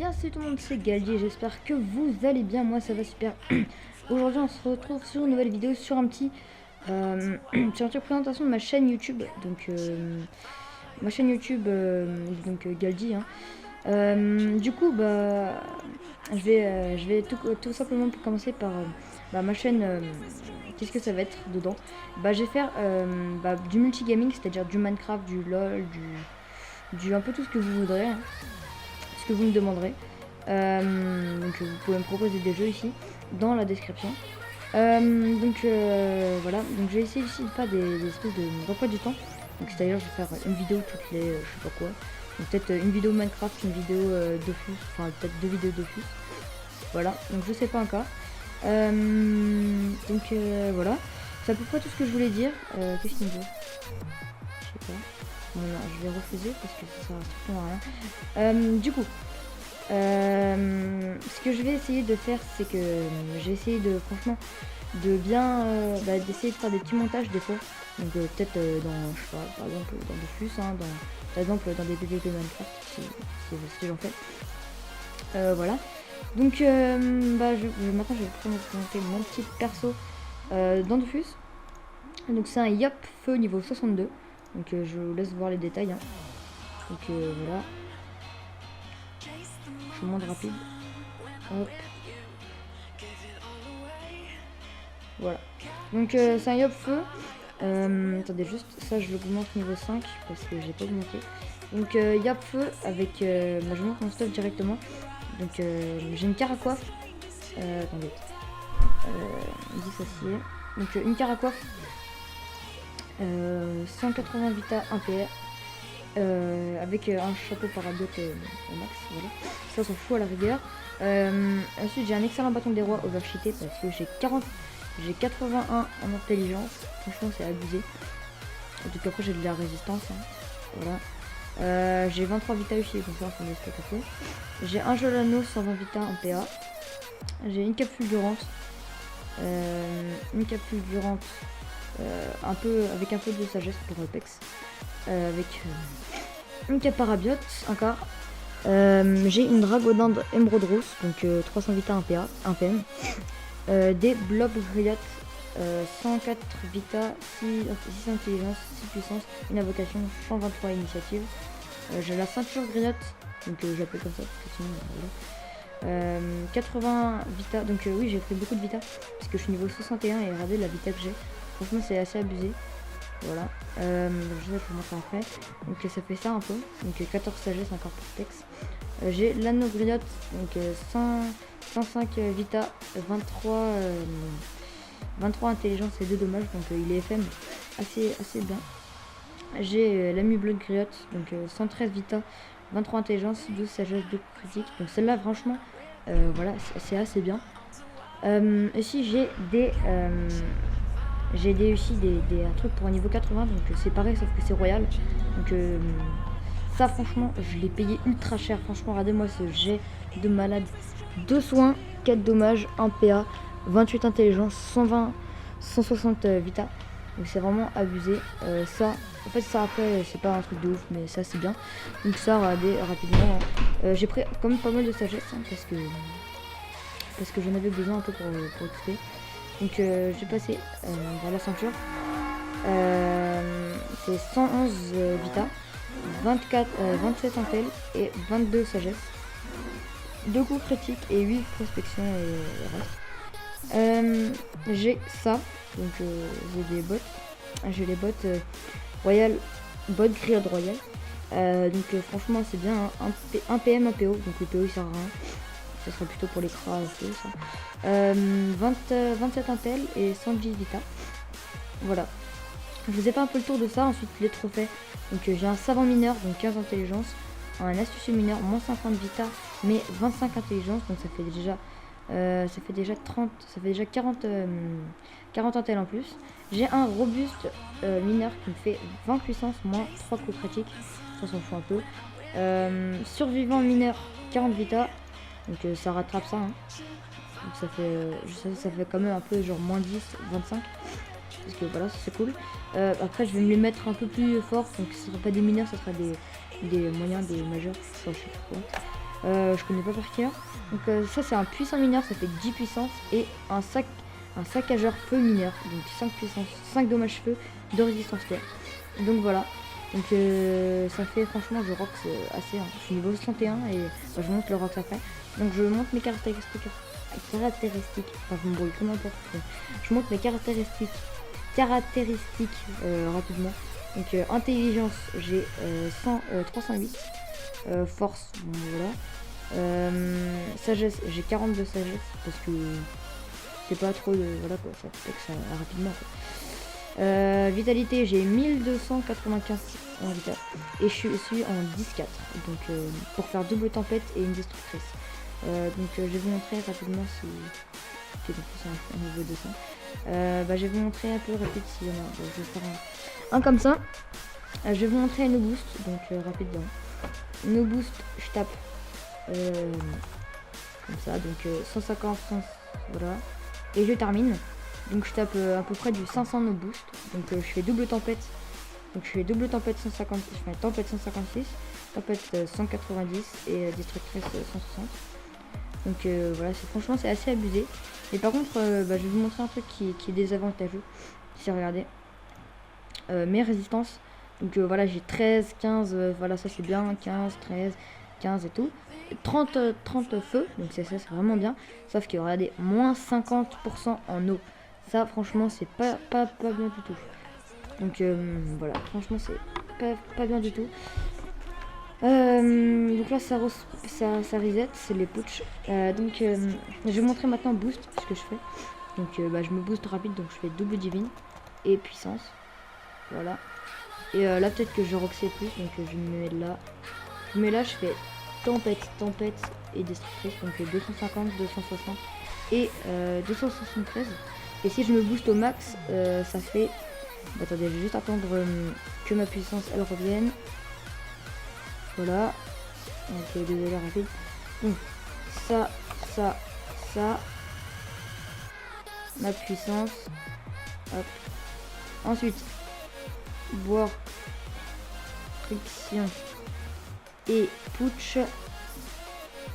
bien, c'est tout le monde, c'est Galdi, j'espère que vous allez bien, moi ça va super. Aujourd'hui on se retrouve sur une nouvelle vidéo, sur un petit sur une petite présentation de ma chaîne YouTube, donc ma chaîne YouTube, Galdi, hein. Du coup je vais tout simplement commencer par ma chaîne. Qu'est-ce que ça va être dedans? Je vais faire du multigaming, c'est-à-dire du Minecraft, du LOL, du un peu tout ce que vous voudrez, hein, ce que vous me demanderez. Donc vous pouvez me proposer des jeux ici dans la description. Voilà, donc je vais essayer ici de faire des espèces d'emploi du temps. Donc c'est-à-dire je vais faire une vidéo toutes les je sais pas quoi. Donc peut-être une vidéo Minecraft, une vidéo Dofus, enfin peut-être deux vidéos Dofus. Voilà, donc je sais pas encore. Voilà, c'est à peu près tout ce que je voulais dire. Qu'est-ce qu'il me dit? Je sais pas. Voilà, je vais refuser parce que ça sert strictement à rien. Du coup, ce que je vais essayer de faire, c'est que j'ai essayé de, franchement, de bien, d'essayer de faire des petits montages des fois. Donc peut-être dans, je sais pas, par exemple dans des flux, hein, par exemple dans des PVP Minecraft, si j'en fais. Voilà. Donc maintenant je vais vous présenter mon petit perso dans Dofus. Donc c'est un Yop Feu niveau 62. Donc je vous laisse voir les détails, hein. Donc voilà. Je monte rapide. Hop. Voilà. Donc c'est un Yop Feu. Attendez juste, ça je l'augmente niveau 5 parce que j'ai pas augmenté. Donc Yop Feu avec je monte mon stuff directement. Donc j'ai une caracoiffe. Attendez. Dissocié. Donc une caracoiffe. 180 vita 1 PR. Avec un chapeau parabiote au max, voilà. Ça s'en fout à la rigueur. Ensuite j'ai un excellent bâton des rois overcheaté parce que j'ai 81 en intelligence. Franchement c'est abusé. En tout cas après j'ai de la résistance, hein. Voilà. J'ai 23 vita aussi, donc ça on laisse pas passer. J'ai un Jolano 120 vita en PA. J'ai une cape fulgurante. Un peu avec un peu de sagesse pour Apex. Avec une cape parabiote encore. J'ai une dragodinde émeraude rose, donc 300 vita 1 PA, 1 PM. Des blobs griottes, 104 vita, 6 intelligence, 6 puissance, une invocation, 123 initiative. J'ai la ceinture griotte, donc j'appelle comme ça parce que sinon voilà. 80 vita, donc oui j'ai pris beaucoup de vita parce que je suis niveau 61 et regardez la vita que j'ai. Franchement c'est assez abusé. Voilà. Je vais vous montrer après. Donc ça fait ça un peu. Donc 14 sagesse encore pour Tex. J'ai l'anneau griotte, donc 105 vita, 23 intelligence et 2 dommages, donc il est FM assez bien. J'ai l'ami bleu griotte, donc 113 vita, 23 intelligence, 12 sagesse, 2 critiques. Donc celle-là franchement voilà, c'est assez bien. Ici j'ai aussi un truc pour un niveau 80, donc c'est pareil sauf que c'est royal. Donc ça franchement je l'ai payé ultra cher. Franchement regardez-moi ce jet de malade. 2 soins, 4 dommages, 1 PA, 28 intelligence, 160 vita. Donc c'est vraiment abusé. Ça, en fait ça après c'est pas un truc de ouf mais ça c'est bien. Donc ça regardez rapidement, hein. J'ai pris quand même pas mal de sagesse, hein, parce que j'en avais besoin un peu pour occuper. Donc j'ai passé vers la ceinture. C'est 111 vita, 27 intel et 22 sagesse. 2 coups critiques et 8 prospection et le reste. J'ai ça, donc j'ai des bottes. J'ai les bottes royal, bottes grillade royale. Donc franchement c'est bien, hein. Un PM, un PO, donc le PO il sert à rien. Ça sera plutôt pour les cras, ça. 27 intel et 110 vita. Voilà. Je vous ai fait un peu le tour de ça. Ensuite les trophées. Donc j'ai un savant mineur, donc 15 intelligence. Un astucieux mineur, moins 50 vita, mais 25 intelligence. Donc ça fait déjà 30. Ça fait déjà 40 intel en plus. J'ai un robuste mineur qui me fait 20 puissance, moins 3 coups critiques. Ça s'en fout un peu. Survivant mineur, 40 vita. Donc ça rattrape ça, hein. Donc ça fait quand même un peu genre moins 10, 25. Parce que voilà, c'est cool. Après je vais me les mettre un peu plus fort. Donc ce sera pas des mineurs, ce sera des moyens, des majeurs. Enfin, je sais pas quoi. Je connais pas par cœur. Donc ça c'est un puissant mineur, ça fait 10 puissance et un saccageur feu mineur, donc 5 puissance, 5 dommages feu, de résistance terre. Donc voilà. Donc ça fait franchement je rock assez, hein. Je suis niveau 61 et je monte le rock ça fait. Donc je monte mes caractéristiques. Enfin je me brouille comme n'importe quoi. Je monte mes caractéristiques rapidement. Donc intelligence j'ai 308. Force, bon, voilà. Sagesse, j'ai 42 sagesse parce que c'est pas trop de. Voilà quoi, ça fait que ça rapidement quoi. Vitalité, j'ai 1295 en vital et je suis en 10-4 donc pour faire double tempête et une destructrice. Donc je vais vous montrer rapidement si. Ok, donc c'est un niveau 200. Je vais vous montrer un peu rapide s'il y en a. Je vais faire un comme ça. Je vais vous montrer nos boosts, donc rapidement. Nos boosts, je tape comme ça, donc 150, voilà. Et je termine. Donc je tape à peu près du 500 no boost. Donc je fais double tempête. Donc je fais double tempête 150, je fais tempête 156, tempête 190 et destructrice 160. Donc voilà, franchement c'est assez abusé. Et par contre, je vais vous montrer un truc qui est désavantageux. Si regardez, mes résistances. Donc voilà, j'ai 13, 15, voilà ça c'est bien, 15, 13, 15 et tout. 30 feux, donc ça c'est vraiment bien. Sauf que regardez, moins 50% en eau. Ça franchement c'est pas bien du tout. Donc voilà, franchement c'est pas bien du tout. Donc là ça reset, c'est les putsch. Donc je vais montrer maintenant boost, ce que je fais. Donc je me booste rapide, donc je fais double divine et puissance. Voilà. Et là peut-être que je roxais plus, donc je me mets là. Je me mets là, je fais tempête et destructrice, donc 250, 260 et 273. Et si je me booste au max, ça fait... Attendez, je vais juste attendre que ma puissance elle revienne. Voilà. Donc désolé rapide. Donc ça. Ma puissance. Hop. Ensuite, boire, friction et putsch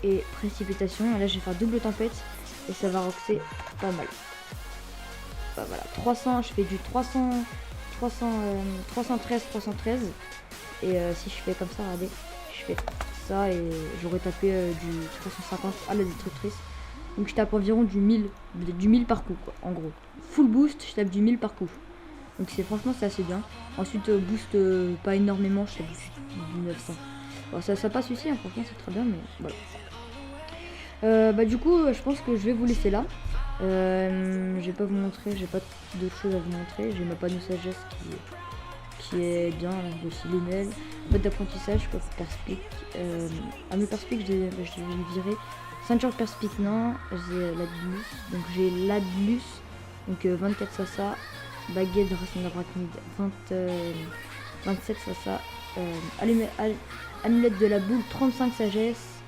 et précipitation. Et là je vais faire double tempête et ça va roxer pas mal. Voilà, 300, je fais du 313 et si je fais comme ça, regardez, je fais ça et j'aurais tapé du 350 à la destructrice. Donc je tape environ du 1000 par coup quoi, en gros. Full boost, je tape du 1000 par coup. Donc franchement c'est assez bien. Ensuite boost pas énormément, je tape du 900. Bon, ça passe aussi, hein, franchement c'est très bien, mais voilà. Du coup je pense que je vais vous laisser là. Je vais pas vous montrer, j'ai pas d'autres choses à vous montrer. J'ai ma panneau sagesse qui est bien, aussi l'email, mode d'apprentissage, quoi, perspic. Mes perspic, je vais virer. Ceinture perspic, non, j'ai l'adlus, donc j'ai l'adlus, donc 24 sasa, baguette de racine d'arachnide, 27 sasa, amulette de la boule, 35 sagesse.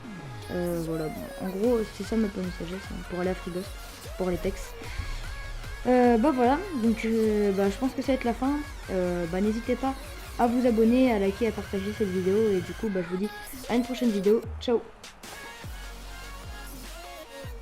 Voilà, bon, en gros c'est ça ma panneau sagesse, hein, pour aller à Frigos, pour les textes. Voilà, donc je pense que ça va être la fin. N'hésitez pas à vous abonner, à liker, à partager cette vidéo et du coup je vous dis à une prochaine vidéo. Ciao.